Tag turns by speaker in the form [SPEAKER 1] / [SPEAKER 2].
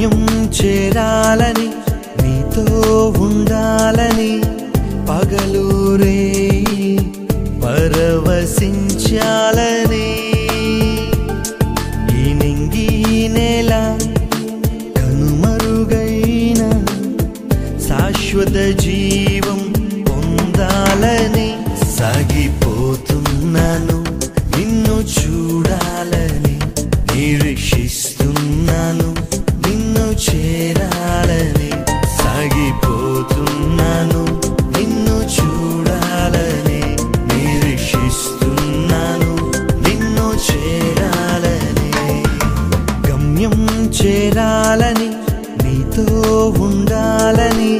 [SPEAKER 1] గమ్యం చేరాలని నీతో ఉండాలని పగలూరే పరవశించాలని ఈ నింగి నేల కనుమరుగైన శాశ్వత జీవం పొందాలని సాగిపోతున్నాను నిన్ను చూడాలని నిరీక్షిస్తున్నాను నిన్ను చేరాలని సాగిపోతున్నాను నిన్ను చూడాలని నిరీక్షిస్తున్నాను నిన్ను చేరాలని గమ్యం చేరాలని నీతో ఉండాలని